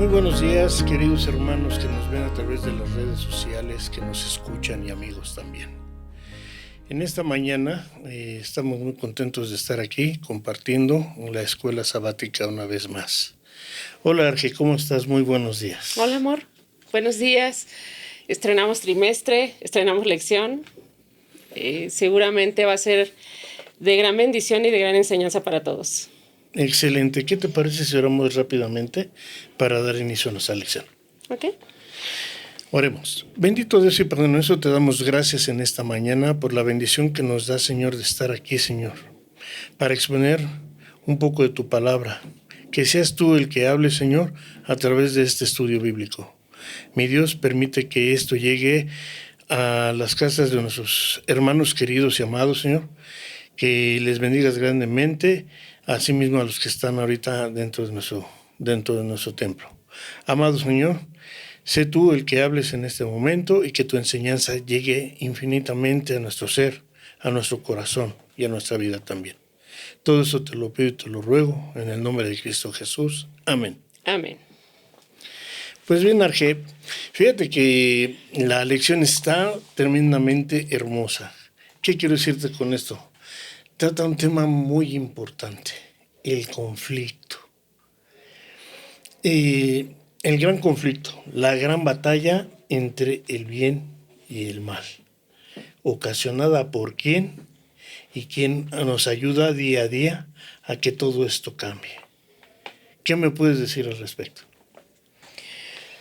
Muy buenos días, queridos hermanos que nos ven a través de las redes sociales, que nos escuchan y amigos también. En esta mañana estamos muy contentos de estar aquí compartiendo la escuela sabática una vez más. Hola Arge, ¿cómo estás? Muy buenos días. Hola amor, buenos días. Estrenamos trimestre, estrenamos lección. Seguramente va a ser de gran bendición y de gran enseñanza para todos. Excelente. ¿Qué te parece si oramos rápidamente para dar inicio a nuestra lección? ¿Ok? Oremos. Bendito Dios y poderoso, te damos gracias en esta mañana por la bendición que nos da, Señor, de estar aquí, Señor, para exponer un poco de tu palabra. Que seas tú el que hable, Señor, a través de este estudio bíblico. Mi Dios, permite que esto llegue a las casas de nuestros hermanos queridos y amados, Señor, que les bendigas grandemente, asimismo a los que están ahorita dentro de nuestro templo. Amado Señor, sé tú el que hables en este momento y que tu enseñanza llegue infinitamente a nuestro ser, a nuestro corazón y a nuestra vida también. Todo eso te lo pido y te lo ruego en el nombre de Cristo Jesús. Amén. Amén. Pues bien, Arge, fíjate que la lección está tremendamente hermosa. ¿Qué quiero decirte con esto? Trata un tema muy importante, el conflicto. El gran conflicto, la gran batalla entre el bien y el mal, ocasionada por quién y quién nos ayuda día a día a que todo esto cambie. ¿Qué me puedes decir al respecto?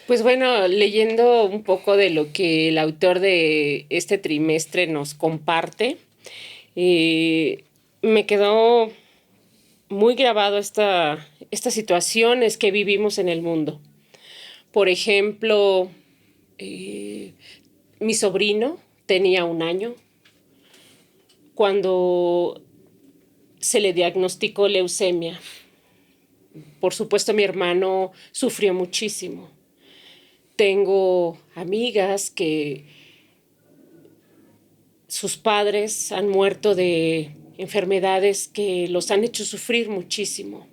Pues bueno, leyendo un poco de lo que el autor de este trimestre nos comparte, me quedó muy grabado estas situaciones que vivimos en el mundo. Por ejemplo, mi sobrino tenía 1 año cuando se le diagnosticó leucemia. Por supuesto, mi hermano sufrió muchísimo. Tengo amigas que sus padres han muerto de enfermedades que los han hecho sufrir muchísimo.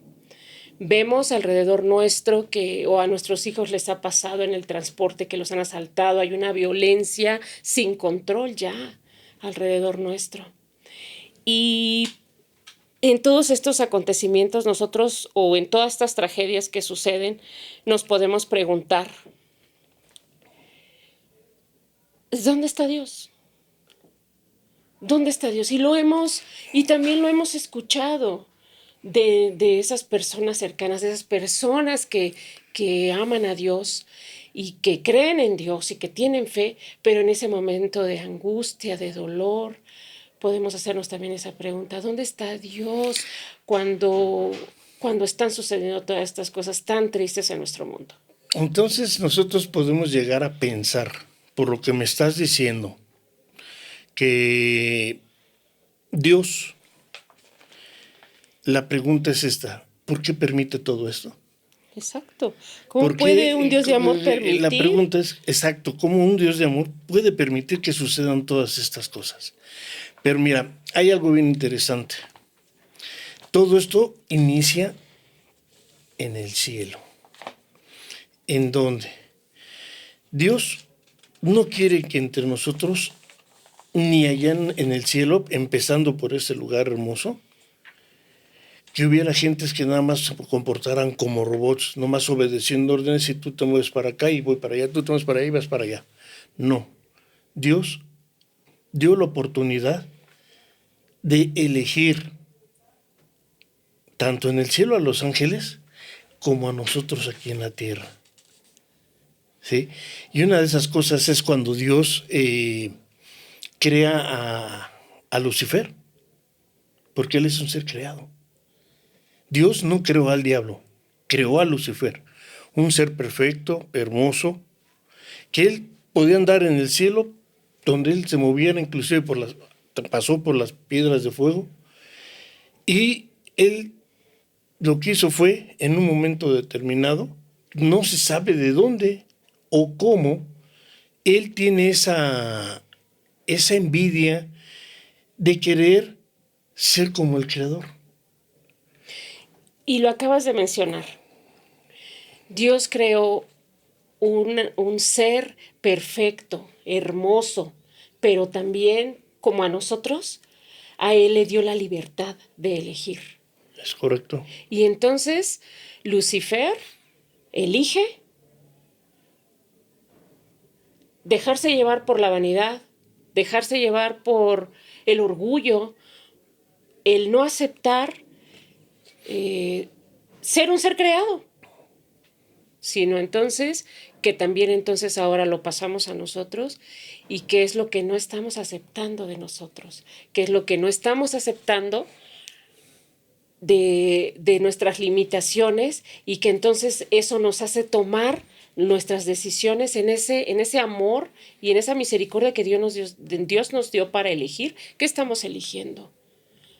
Vemos alrededor nuestro o a nuestros hijos les ha pasado en el transporte que los han asaltado. Hay una violencia sin control ya alrededor nuestro. Y en todos estos acontecimientos nosotros, o en todas estas tragedias que suceden, nos podemos preguntar, ¿dónde está Dios? ¿Dónde está Dios? Y también lo hemos escuchado de esas personas cercanas, de esas personas que aman a Dios y que creen en Dios y que tienen fe, pero en ese momento de angustia, de dolor, podemos hacernos también esa pregunta, ¿dónde está Dios cuando están sucediendo todas estas cosas tan tristes en nuestro mundo? Entonces nosotros podemos llegar a pensar, por lo que me estás diciendo, que Dios, la pregunta es esta, ¿por qué permite todo esto? Exacto. ¿Cómo puede un Dios de amor permitir? La pregunta es, exacto, ¿cómo un Dios de amor puede permitir que sucedan todas estas cosas? Pero mira, hay algo bien interesante. Todo esto inicia en el cielo. ¿En dónde? Dios no quiere que entre nosotros, ni allá en el cielo, empezando por ese lugar hermoso, que hubiera gentes que nada más se comportaran como robots, nomás obedeciendo órdenes y tú te mueves para acá y voy para allá, tú te mueves para allá y vas para allá. No. Dios dio la oportunidad de elegir tanto en el cielo a los ángeles como a nosotros aquí en la tierra. ¿Sí? Y una de esas cosas es cuando Dios crea a Lucifer, porque él es un ser creado. Dios no creó al diablo, creó a Lucifer, un ser perfecto, hermoso, que él podía andar en el cielo, donde él se moviera, inclusive pasó por las piedras de fuego, y él lo que hizo fue, en un momento determinado, no se sabe de dónde o cómo, él tiene esa envidia de querer ser como el Creador. Y lo acabas de mencionar. Dios creó un ser perfecto, hermoso, pero también, como a nosotros, a Él le dio la libertad de elegir. Es correcto. Y entonces Lucifer elige dejarse llevar por la vanidad, dejarse llevar por el orgullo, el no aceptar ser un ser creado, sino entonces que también entonces ahora lo pasamos a nosotros y qué es lo que no estamos aceptando de nosotros, qué es lo que no estamos aceptando de nuestras limitaciones y que entonces eso nos hace tomar nuestras decisiones en ese amor y en esa misericordia que Dios nos dio para elegir. ¿Qué estamos eligiendo?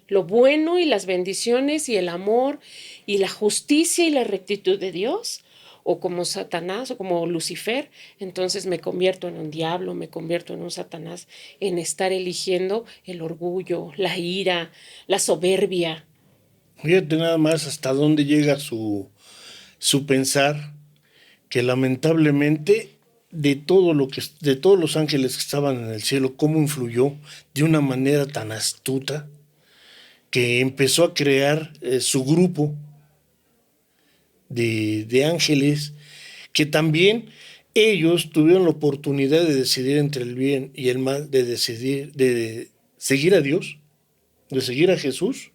Lo bueno y las bendiciones y el amor y la justicia y la rectitud de Dios, o como Satanás o como Lucifer, entonces me convierto en un diablo, me convierto en un Satanás, en estar eligiendo el orgullo, la ira, la soberbia. Fíjate nada más hasta dónde llega su pensar, que lamentablemente de todos los ángeles que estaban en el cielo, cómo influyó de una manera tan astuta que empezó a crear su grupo de ángeles que también ellos tuvieron la oportunidad de decidir entre el bien y el mal, de decidir, de seguir a Dios, de seguir a Jesús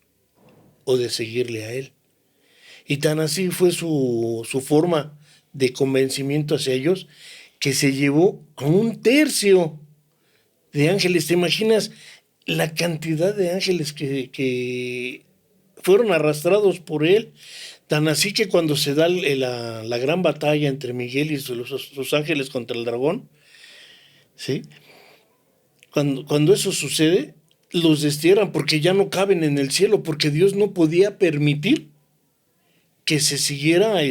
o de seguirle a Él. Y tan así fue su forma de convencimiento hacia ellos que se llevó a un tercio de ángeles. ¿Te imaginas la cantidad de ángeles que fueron arrastrados por él? Tan así que cuando se da la gran batalla entre Miguel y sus ángeles contra el dragón, ¿sí? Cuando eso sucede, los destierran porque ya no caben en el cielo, porque Dios no podía permitir que se siguiera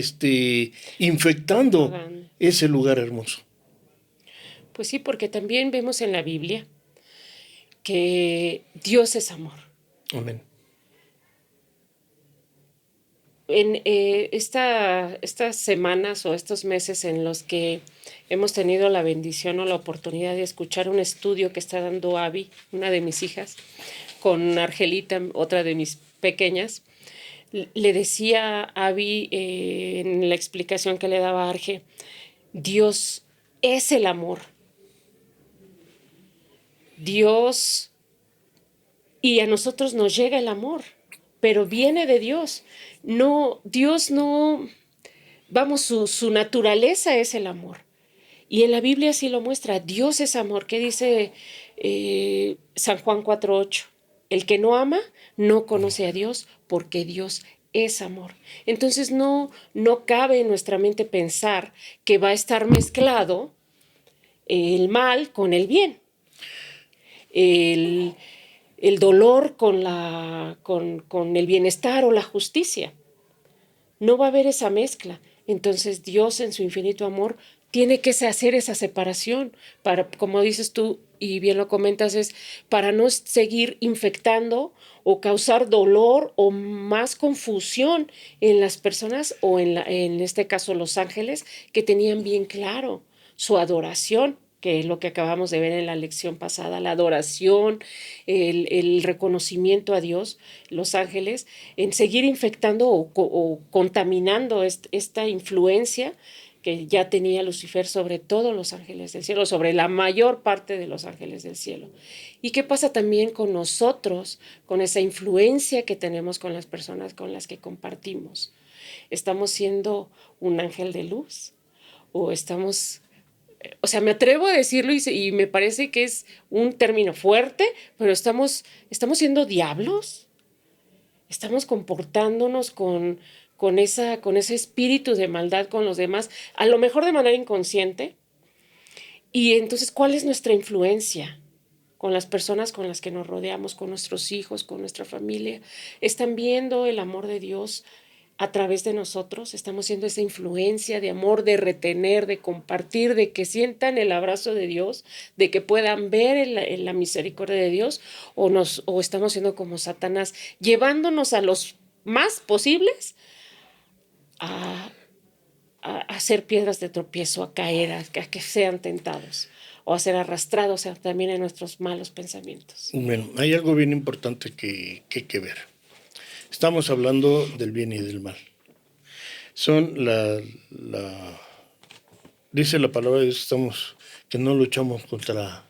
infectando Hagan. ese lugar hermoso. Pues sí, porque también vemos en la Biblia que Dios es amor. Amén. En estas semanas o estos meses en los que hemos tenido la bendición o la oportunidad de escuchar un estudio que está dando Abby, una de mis hijas, con Argelita, otra de mis pequeñas, le decía a Abby en la explicación que le daba a Arge, Dios es el amor. Dios, y a nosotros nos llega el amor, pero viene de Dios. No, Dios no, vamos, su naturaleza es el amor. Y en la Biblia sí lo muestra, Dios es amor. ¿Qué dice San Juan 4:8? El que no ama no conoce a Dios porque Dios es amor. Entonces no cabe en nuestra mente pensar que va a estar mezclado el mal con el bien, el, el dolor con el bienestar o la justicia. No va a haber esa mezcla. Entonces Dios en su infinito amor tiene que hacer esa separación para, como dices tú y bien lo comentas, es para no seguir infectando o causar dolor o más confusión en las personas o en este caso los ángeles que tenían bien claro su adoración, que es lo que acabamos de ver en la lección pasada, la adoración, el reconocimiento a Dios, los ángeles, en seguir infectando o contaminando esta influencia que ya tenía Lucifer sobre todos los ángeles del cielo, sobre la mayor parte de los ángeles del cielo. ¿Y qué pasa también con nosotros, con esa influencia que tenemos con las personas con las que compartimos? ¿Estamos siendo un ángel de luz? ¿O estamos o sea, me atrevo a decirlo y me parece que es un término fuerte, pero estamos siendo diablos? ¿Estamos comportándonos con ese espíritu de maldad con los demás, a lo mejor de manera inconsciente? Y entonces, ¿cuál es nuestra influencia con las personas con las que nos rodeamos, con nuestros hijos, con nuestra familia? ¿Están viendo el amor de Dios a través de nosotros? ¿Estamos siendo esa influencia de amor, de retener, de compartir, de que sientan el abrazo de Dios, de que puedan ver en la misericordia de Dios? ¿O estamos siendo como Satanás, llevándonos a los más posibles a a ser piedras de tropiezo, a caer, a que sean tentados o a ser arrastrados también en nuestros malos pensamientos. Bueno, hay algo bien importante que hay que ver. Estamos hablando del bien y del mal. Son dice la palabra de Dios que no luchamos contra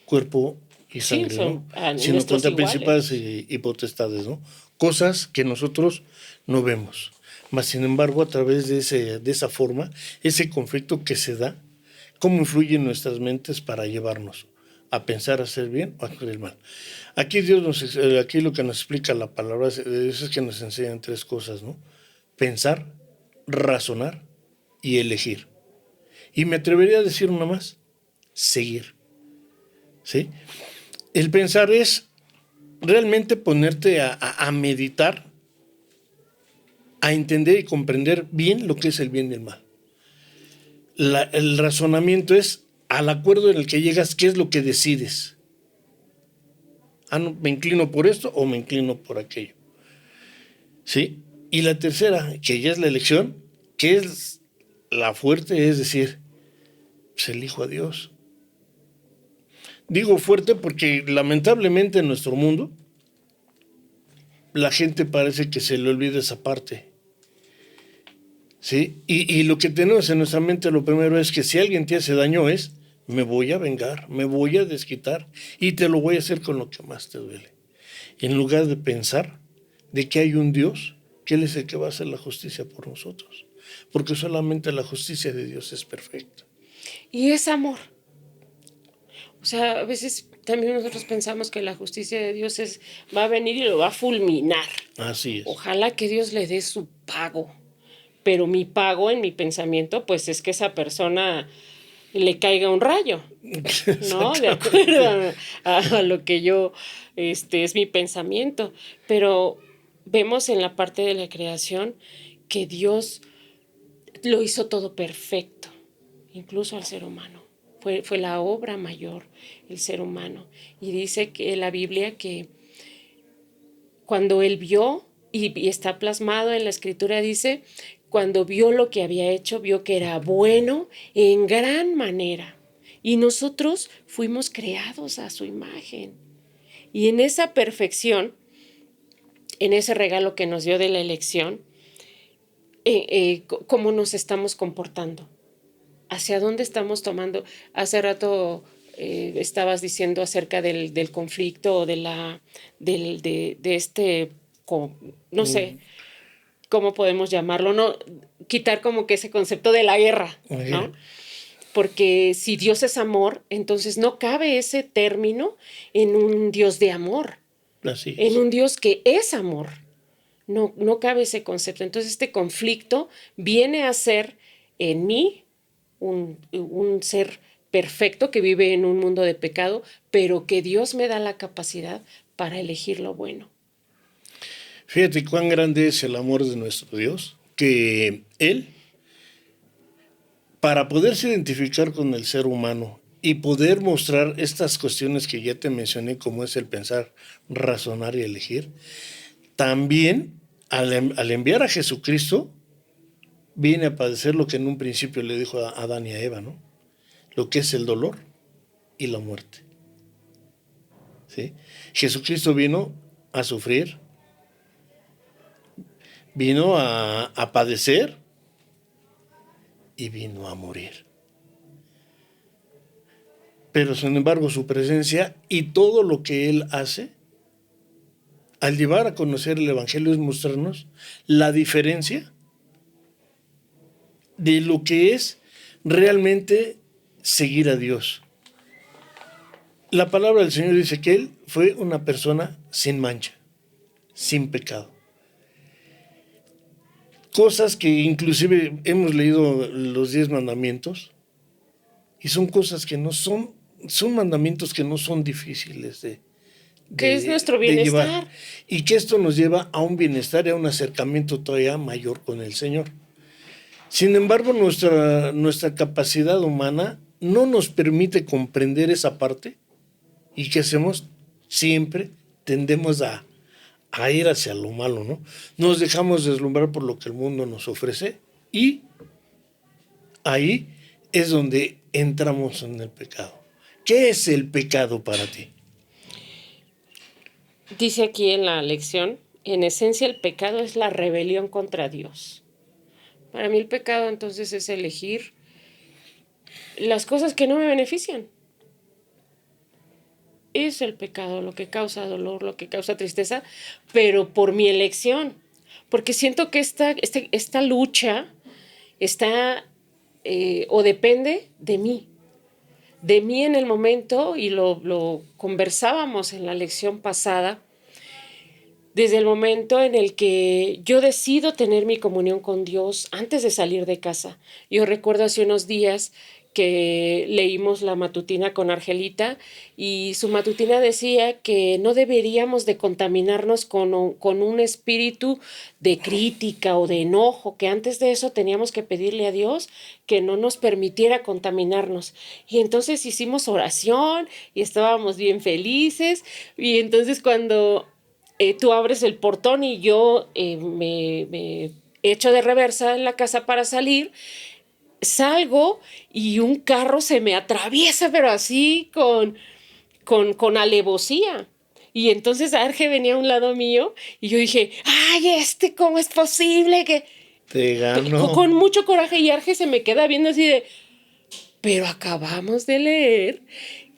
cuerpo y sangre, Sí, ¿no? Sino contra principados y potestades, ¿no? Cosas que nosotros no vemos. Mas, sin embargo, a través de esa forma, ese conflicto que se da, cómo influye en nuestras mentes para llevarnos a pensar hacer bien o hacer el mal. Aquí aquí lo que nos explica la palabra de Dios es que nos enseñan tres cosas, ¿no? Pensar, razonar y elegir. Y me atrevería a decir una más, seguir. ¿Sí? El pensar es realmente ponerte a meditar, a entender y comprender bien lo que es el bien y el mal. El razonamiento es al acuerdo en el que llegas, qué es lo que decides. No, me inclino por esto o me inclino por aquello. ¿Sí? Y la tercera, que ya es la elección, que es la fuerte, es decir, pues elijo a Dios. Digo fuerte porque lamentablemente en nuestro mundo la gente parece que se le olvida esa parte. ¿Sí? Y lo que tenemos en nuestra mente lo primero es que si alguien te hace daño es, me voy a vengar, me voy a desquitar y te lo voy a hacer con lo que más te duele. En lugar de pensar de que hay un Dios, que Él es el que va a hacer la justicia por nosotros. Porque solamente la justicia de Dios es perfecta. Y es amor. O sea, a veces también nosotros pensamos que la justicia de Dios va a venir y lo va a fulminar. Así es. Ojalá que Dios le dé su pago. Pero mi pago en mi pensamiento, pues es que esa persona le caiga un rayo, ¿no? De acuerdo a lo que yo, es mi pensamiento. Pero vemos en la parte de la creación que Dios lo hizo todo perfecto, incluso al ser humano. Fue la obra mayor, el ser humano. Y dice que la Biblia que cuando él vio, y está plasmado en la escritura, dice, cuando vio lo que había hecho, vio que era bueno en gran manera. Y nosotros fuimos creados a su imagen. Y en esa perfección, en ese regalo que nos dio de la elección, ¿cómo nos estamos comportando? ¿Hacia dónde estamos tomando? Hace rato estabas diciendo acerca del conflicto o de este, no sé, ¿cómo podemos llamarlo? No, quitar como que ese concepto de la guerra, ¿no? Porque si Dios es amor, entonces no cabe ese término en un Dios de amor. Así es. En un Dios que es amor. No cabe ese concepto. Entonces este conflicto viene a ser en mí un ser perfecto que vive en un mundo de pecado, pero que Dios me da la capacidad para elegir lo bueno. Fíjate cuán grande es el amor de nuestro Dios, que Él, para poderse identificar con el ser humano y poder mostrar estas cuestiones que ya te mencioné, como es el pensar, razonar y elegir, también al enviar a Jesucristo, viene a padecer lo que en un principio le dijo a Adán y a Eva, ¿no? Lo que es el dolor y la muerte. ¿Sí? Jesucristo vino a sufrir, vino a padecer y vino a morir. Pero sin embargo su presencia y todo lo que Él hace, al llevar a conocer el Evangelio, es mostrarnos la diferencia de lo que es realmente seguir a Dios. La palabra del Señor dice que Él fue una persona sin mancha, sin pecado. Cosas que inclusive hemos leído los 10 mandamientos y son cosas que no son mandamientos que no son difíciles que es nuestro bienestar. Llevar. Y que esto nos lleva a un bienestar y a un acercamiento todavía mayor con el Señor. Sin embargo, nuestra capacidad humana no nos permite comprender esa parte. ¿Y qué hacemos? Siempre tendemos a ir hacia lo malo, ¿no? Nos dejamos deslumbrar por lo que el mundo nos ofrece Y ahí es donde entramos en el pecado. ¿Qué es el pecado para ti? Dice aquí en la lección, en esencia el pecado es la rebelión contra Dios. Para mí el pecado entonces es elegir las cosas que no me benefician. Es el pecado lo que causa dolor, lo que causa tristeza, pero por mi elección. Porque siento que esta lucha está o depende de mí en el momento, y lo conversábamos en la lección pasada, desde el momento en el que yo decido tener mi comunión con Dios antes de salir de casa. Yo recuerdo hace unos días que leímos la matutina con Argelita y su matutina decía que no deberíamos de contaminarnos con un espíritu de crítica o de enojo, que antes de eso teníamos que pedirle a Dios que no nos permitiera contaminarnos. Y entonces hicimos oración y estábamos bien felices, y entonces cuando tú abres el portón y yo me echo de reversa en la casa para salir, salgo y un carro se me atraviesa, pero así con alevosía. Y entonces Arge venía a un lado mío y yo dije, ay, ¿cómo es posible que...? Te ganó. Con mucho coraje, y Arge se me queda viendo así de, pero acabamos de leer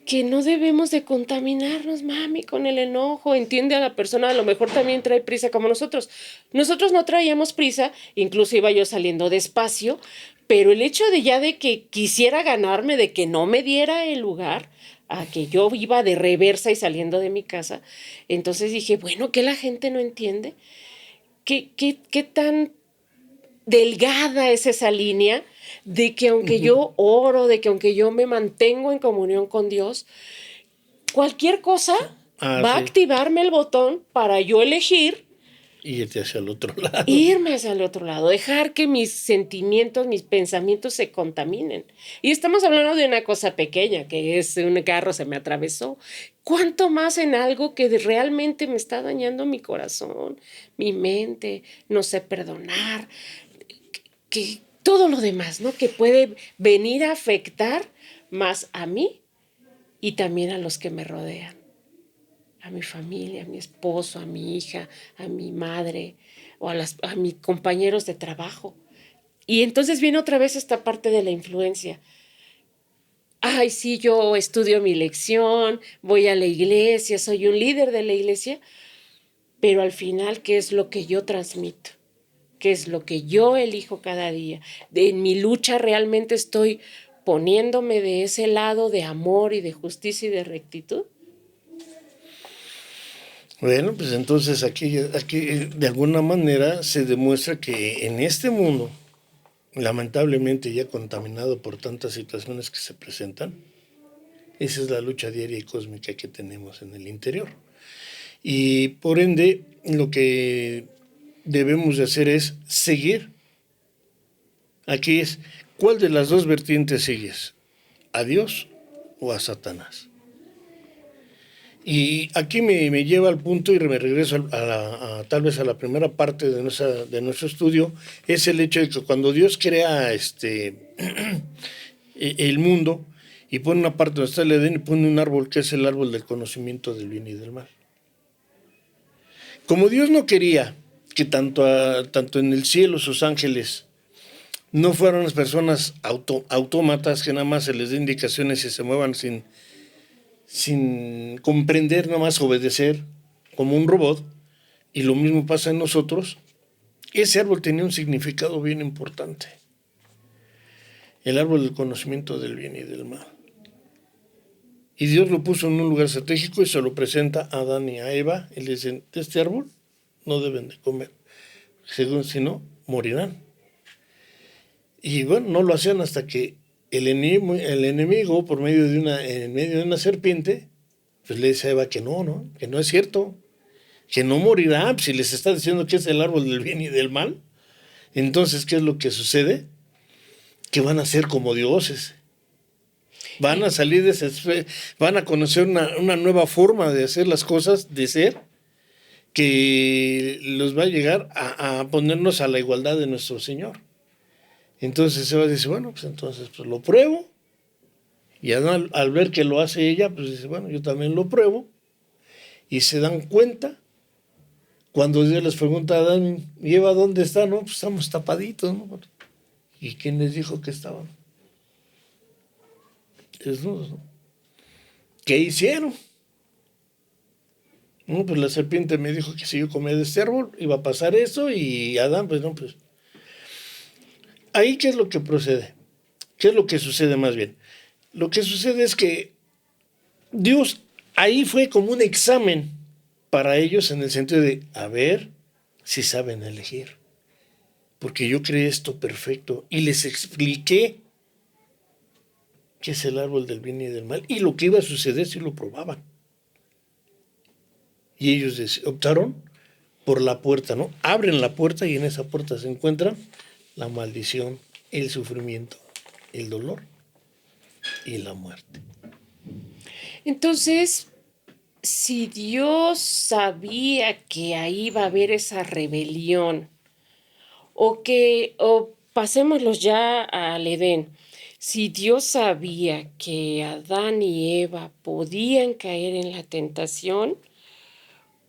que no debemos de contaminarnos, mami, con el enojo. Entiende a la persona, a lo mejor también trae prisa como nosotros. Nosotros no traíamos prisa, incluso iba yo saliendo despacio, pero el hecho de que quisiera ganarme, de que no me diera el lugar, a que yo iba de reversa y saliendo de mi casa, entonces dije, bueno, ¿qué la gente no entiende? ¿Qué tan delgada es esa línea de que aunque yo oro, de que aunque yo me mantengo en comunión con Dios, cualquier cosa va a activarme el botón para yo elegir irte hacia el otro lado? Irme hacia el otro lado, dejar que mis sentimientos, mis pensamientos se contaminen. Y estamos hablando de una cosa pequeña, que es un carro se me atravesó. ¿Cuánto más en algo que realmente me está dañando mi corazón, mi mente, no sé perdonar, que todo lo demás, ¿no? Que puede venir a afectar más a mí y también a los que me rodean, a mi familia, a mi esposo, a mi hija, a mi madre o a mis compañeros de trabajo. Y entonces viene otra vez esta parte de la influencia. Ay, sí, yo estudio mi lección, voy a la iglesia, soy un líder de la iglesia, pero al final, ¿qué es lo que yo transmito? ¿Qué es lo que yo elijo cada día? En mi lucha realmente estoy poniéndome de ese lado de amor y de justicia y de rectitud. Bueno, pues entonces aquí de alguna manera se demuestra que en este mundo, lamentablemente ya contaminado por tantas situaciones que se presentan, esa es la lucha diaria y cósmica que tenemos en el interior. Y por ende, lo que debemos de hacer es seguir. Aquí es, ¿cuál de las dos vertientes sigues? ¿A Dios o a Satanás? Y aquí me lleva al punto y me regreso tal vez a la primera parte de nuestro estudio, es el hecho de que cuando Dios crea el mundo y pone una parte donde está el Edén y pone un árbol que es el árbol del conocimiento del bien y del mal. Como Dios no quería que tanto en el cielo sus ángeles no fueran las personas autómatas que nada más se les dé indicaciones y se muevan sin comprender, nada más obedecer como un robot, y lo mismo pasa en nosotros, ese árbol tenía un significado bien importante. El árbol del conocimiento del bien y del mal. Y Dios lo puso en un lugar estratégico y se lo presenta a Adán y a Eva y le dicen, de este árbol no deben de comer, si no, morirán. Y bueno, no lo hacían hasta que el enemigo por medio de una serpiente, pues le dice a Eva que no es cierto, que no morirá, si les está diciendo que es el árbol del bien y del mal. Entonces, ¿qué es lo que sucede? Que van a ser como dioses. Van a salir van a conocer una nueva forma de hacer las cosas, de ser, que los va a llegar a ponernos a la igualdad de nuestro Señor. Entonces Eva dice, bueno, pues entonces pues lo pruebo. Y Adán, al ver que lo hace ella, pues dice, bueno, yo también lo pruebo. Y se dan cuenta cuando Dios les pregunta a Adán y Eva, ¿dónde están? No, pues estamos tapaditos, ¿no? ¿Y quién les dijo que estaban desnudos, no? ¿Qué hicieron? No, pues la serpiente me dijo que si yo comía de este árbol iba a pasar eso y Adán, pues no, pues. Ahí, ¿qué es lo que procede? ¿Qué es lo que sucede más bien? Lo que sucede es que Dios ahí fue como un examen para ellos en el sentido de a ver si saben elegir. Porque yo creé esto perfecto y les expliqué qué es el árbol del bien y del mal y lo que iba a suceder si lo probaban. Y ellos optaron por la puerta, ¿no? Abren la puerta y en esa puerta se encuentran la maldición, el sufrimiento, el dolor y la muerte. Entonces, si Dios sabía que ahí va a haber esa rebelión, o pasémoslos ya al Edén, si Dios sabía que Adán y Eva podían caer en la tentación,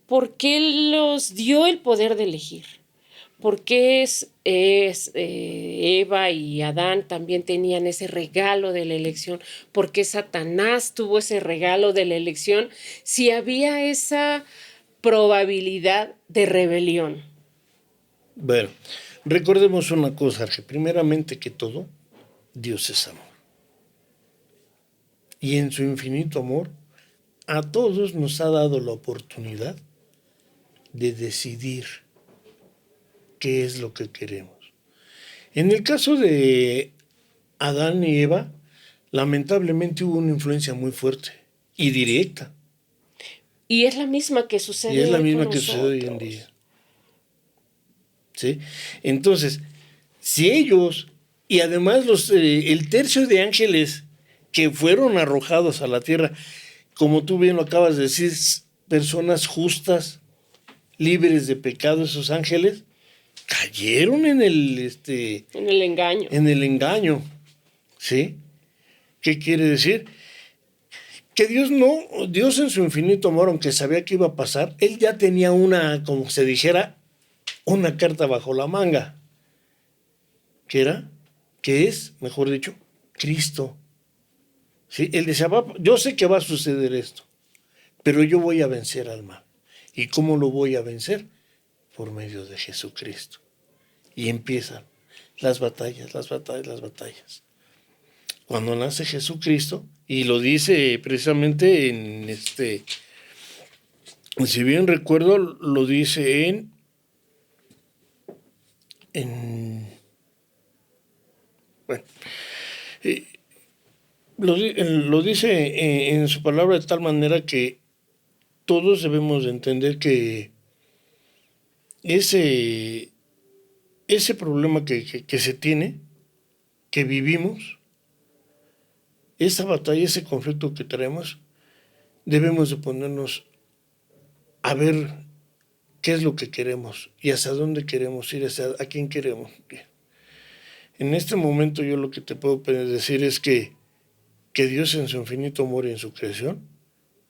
¿por qué los dio el poder de elegir? ¿Por qué Eva y Adán también tenían ese regalo de la elección? ¿Por qué Satanás tuvo ese regalo de la elección si había esa probabilidad de rebelión? Bueno, recordemos una cosa, Arge. Primeramente que todo, Dios es amor. Y en su infinito amor, a todos nos ha dado la oportunidad de decidir qué es lo que queremos. En el caso de Adán y Eva, lamentablemente hubo una influencia muy fuerte y directa. Y es la misma que Y sucede es la hoy con misma que sucede hoy en día. nosotros. ¿Sí? Entonces, si ellos, y además el tercio de ángeles que fueron arrojados a la tierra, como tú bien lo acabas de decir, personas justas, libres de pecado, esos ángeles, cayeron en En el engaño. en el engaño. ¿Sí? ¿Qué quiere decir? Que Dios en su infinito amor, aunque sabía que iba a pasar, él ya tenía una, como se dijera, una carta bajo la manga, que es, mejor dicho, Cristo. ¿Sí? Él decía, yo sé que va a suceder esto, pero yo voy a vencer al mal. ¿Y cómo lo voy a vencer? Por medio de Jesucristo. Y empiezan las batallas, las batallas, las batallas. Cuando nace Jesucristo, y lo dice precisamente si bien recuerdo, lo dice bueno, eh, lo dice en su palabra de tal manera que todos debemos de entender que ese, ese problema que se tiene, que vivimos, esa batalla, ese conflicto que tenemos, debemos de ponernos a ver qué es lo que queremos y hacia dónde queremos ir, a quién queremos ir. En este momento yo lo que te puedo decir es que Dios en su infinito amor y en su creación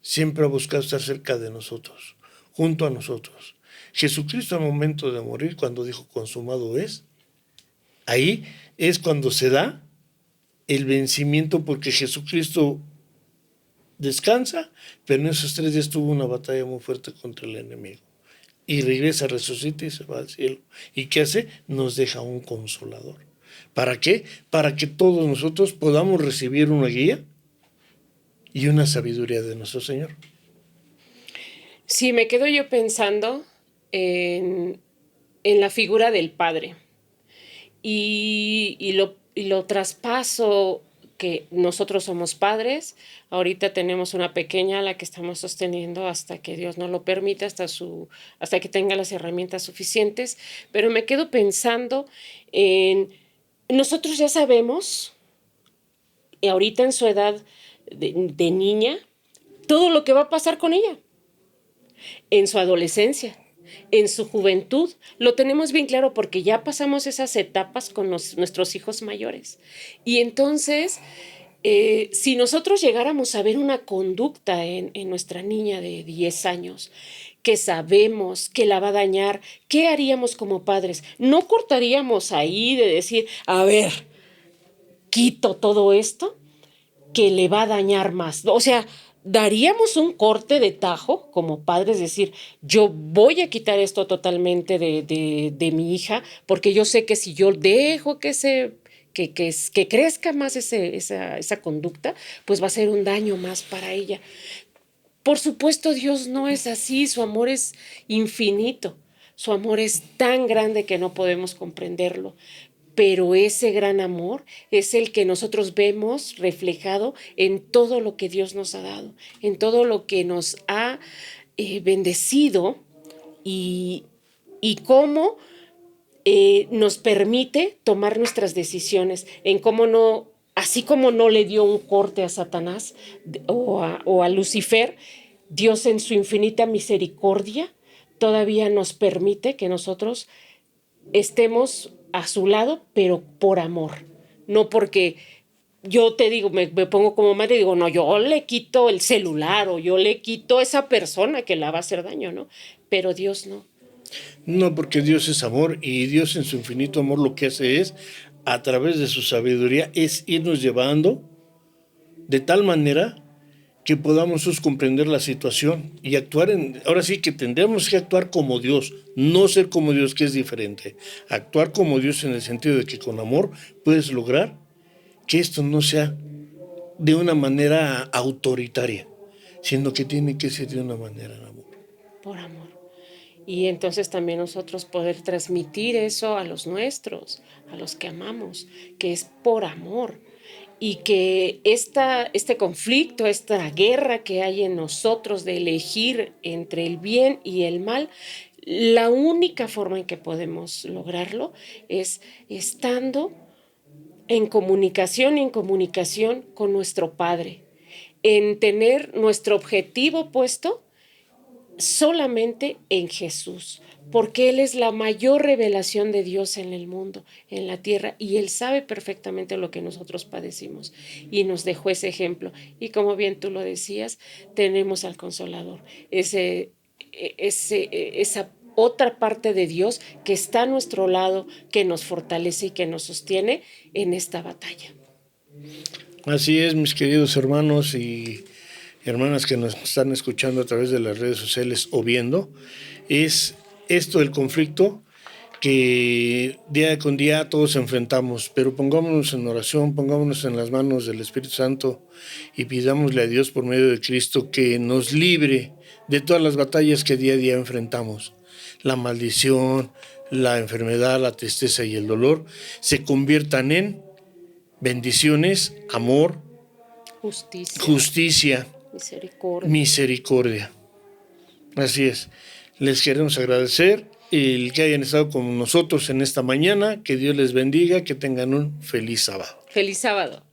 siempre ha buscado estar cerca de nosotros, junto a nosotros. Jesucristo al momento de morir, cuando dijo consumado es, ahí es cuando se da el vencimiento, porque Jesucristo descansa, pero en esos 3 días tuvo una batalla muy fuerte contra el enemigo. Y regresa, resucita y se va al cielo. ¿Y qué hace? Nos deja un consolador. ¿Para qué? Para que todos nosotros podamos recibir una guía y una sabiduría de nuestro Señor. Sí, me quedo yo pensando en la figura del padre y lo traspaso que nosotros somos padres. Ahorita tenemos una pequeña a la que estamos sosteniendo hasta que Dios nos lo permita, hasta que tenga las herramientas suficientes. Pero me quedo pensando en nosotros ya sabemos, y ahorita en su edad de niña, todo lo que va a pasar con ella en su adolescencia. en su juventud, lo tenemos bien claro porque ya pasamos esas etapas con nuestros hijos mayores. Y entonces, si nosotros llegáramos a ver una conducta en nuestra niña de 10 años, que sabemos que la va a dañar, ¿qué haríamos como padres? No cortaríamos ahí de decir, a ver, quito todo esto que le va a dañar más. O sea, daríamos un corte de tajo como padres, decir, yo voy a quitar esto totalmente de mi hija, porque yo sé que si yo dejo que crezca más esa conducta, pues va a ser un daño más para ella. Por supuesto, Dios no es así, su amor es infinito, su amor es tan grande que no podemos comprenderlo, pero ese gran amor es el que nosotros vemos reflejado en todo lo que Dios nos ha dado, en todo lo que nos ha bendecido y, y cómo nos permite tomar nuestras decisiones, en cómo no, así como no le dio un corte a Satanás o a Lucifer, Dios en su infinita misericordia todavía nos permite que nosotros estemos a su lado, pero por amor, no porque yo te digo, me pongo como madre y digo, no, yo le quito el celular o yo le quito esa persona que la va a hacer daño, ¿no? Pero Dios no. No, porque Dios es amor y Dios en su infinito amor lo que hace es, a través de su sabiduría, es irnos llevando de tal manera que podamos comprender la situación y actuar ahora sí que tendremos que actuar como Dios, no ser como Dios, que es diferente. Actuar como Dios en el sentido de que con amor puedes lograr que esto no sea de una manera autoritaria, sino que tiene que ser de una manera de amor. Por amor. Y entonces también nosotros poder transmitir eso a los nuestros, a los que amamos, que es por amor. Y que este conflicto, esta guerra que hay en nosotros de elegir entre el bien y el mal, la única forma en que podemos lograrlo es estando en comunicación con nuestro Padre, en tener nuestro objetivo puesto solamente en Jesús, porque Él es la mayor revelación de Dios en el mundo, en la tierra, y Él sabe perfectamente lo que nosotros padecimos y nos dejó ese ejemplo. Y como bien tú lo decías, tenemos al Consolador, esa otra parte de Dios que está a nuestro lado, que nos fortalece y que nos sostiene en esta batalla. Así es, mis queridos hermanos y hermanas que nos están escuchando a través de las redes sociales o viendo, es esto el conflicto que día con día todos enfrentamos, pero pongámonos en oración, pongámonos en las manos del Espíritu Santo y pidámosle a Dios por medio de Cristo que nos libre de todas las batallas que día a día enfrentamos. La maldición, la enfermedad, la tristeza y el dolor se conviertan en bendiciones, amor, justicia, misericordia. Así es. Les queremos agradecer el que hayan estado con nosotros en esta mañana. Que Dios les bendiga, que tengan un feliz sábado. Feliz sábado.